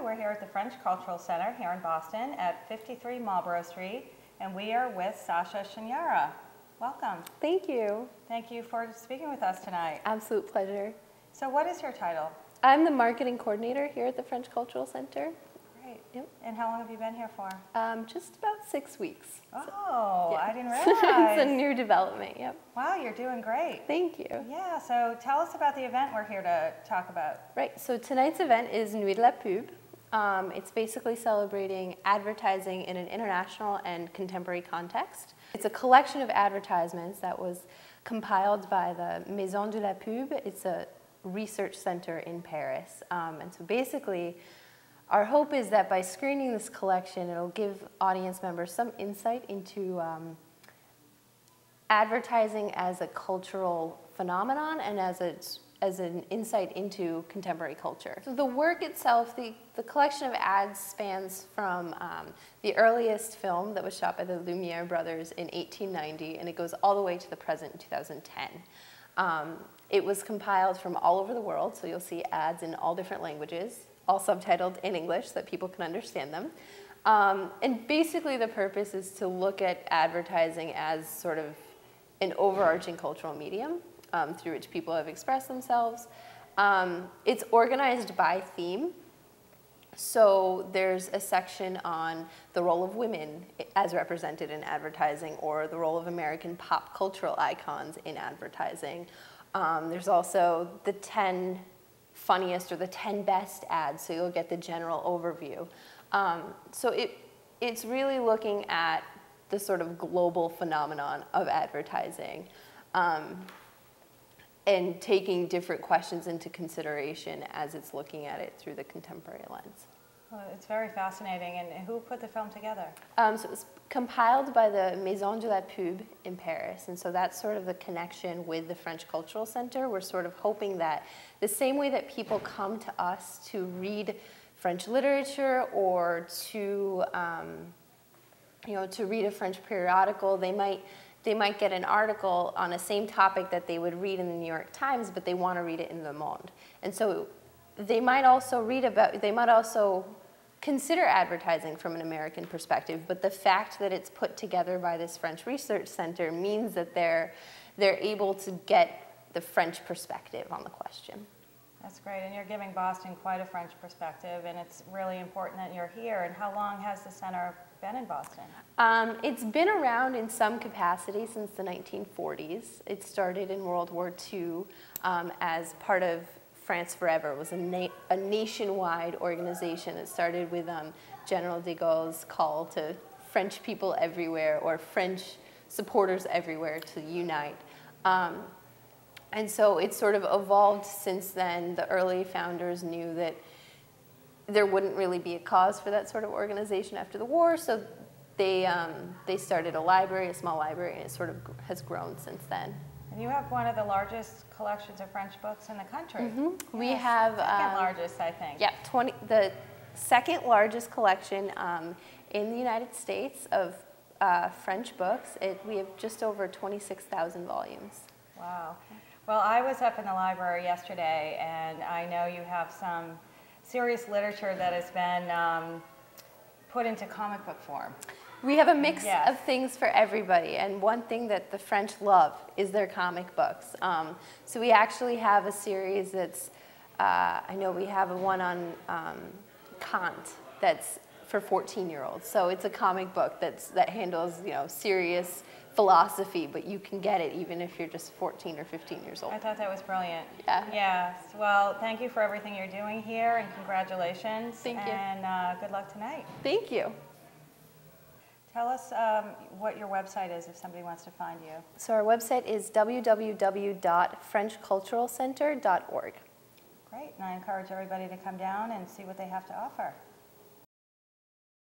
we're here at the French Cultural Center here in Boston at 53 Marlborough Street, and we are with Sasha Shinyara. Welcome. Thank you. Thank you for speaking with us tonight. Absolute pleasure. So what is your title? I'm the marketing coordinator here at the French Cultural Center. Great. Yep. And how long have you been here for? Just about 6 weeks. Oh, so, yeah. I didn't realize. It's a new development, yep. Wow, you're doing great. Thank you. Yeah, so tell us about the event we're here to talk about. Right, so tonight's event is Nuit de la Pub. It's basically celebrating advertising in an international and contemporary context. It's a collection of advertisements that was compiled by the Maison de la Pub. It's a research center in Paris. And so basically, our hope is that by screening this collection, it'll give audience members some insight into advertising as a cultural phenomenon and as an insight into contemporary culture. So the work itself, the collection of ads spans from the earliest film that was shot by the Lumiere brothers in 1890, and it goes all the way to the present in 2010. It was compiled from all over the world, so you'll see ads in all different languages, all subtitled in English so that people can understand them. And basically the purpose is to look at advertising as sort of an overarching cultural medium through which people have expressed themselves. It's organized by theme. So there's a section on the role of women as represented in advertising, or the role of American pop cultural icons in advertising. There's also the 10 funniest or the 10 best ads, so you'll get the general overview. So it's really looking at the sort of global phenomenon of advertising and taking different questions into consideration as it's looking at it through the contemporary lens. Well, it's very fascinating. And who put the film together? So it was compiled by the Maison de la Pub in Paris, and so that's sort of the connection with the French Cultural Center. We're sort of hoping that the same way that people come to us to read French literature or to read a French periodical, they might get an article on the same topic that they would read in the New York Times, but they want to read it in Le Monde. And so they might also consider advertising from an American perspective, but the fact that it's put together by this French Research Center means that they're able to get the French perspective on the question. That's great, and you're giving Boston quite a French perspective, and it's really important that you're here. And how long has the center been in Boston? It's been around in some capacity since the 1940s. It started in World War II as part of France Forever. It was a nationwide organization that started with General de Gaulle's call to French people everywhere, or French supporters everywhere, to unite. And so it's sort of evolved since then. The early founders knew that there wouldn't really be a cause for that sort of organization after the war, so they started a library, a small library, and it sort of has grown since then. And you have one of the largest collections of French books in the country. Mm-hmm. We Yes, have second largest, I think. Yeah, the second largest collection in the United States of French books. We have just over 26,000 volumes. Wow. Well, I was up in the library yesterday, and I know you have some serious literature that has been put into comic book form. We have a mix Yes. of things for everybody, and one thing that the French love is their comic books. So we actually have a series that's, I know we have one on Kant that's for 14-year-olds. So it's a comic book that handles, serious philosophy, but you can get it even if you're just 14 or 15 years old. I thought that was brilliant. Yeah. Yes. Well, thank you for everything you're doing here, and congratulations. Thank you. And good luck tonight. Thank you. Tell us what your website is if somebody wants to find you. So our website is www.frenchculturalcenter.org. Great, and I encourage everybody to come down and see what they have to offer.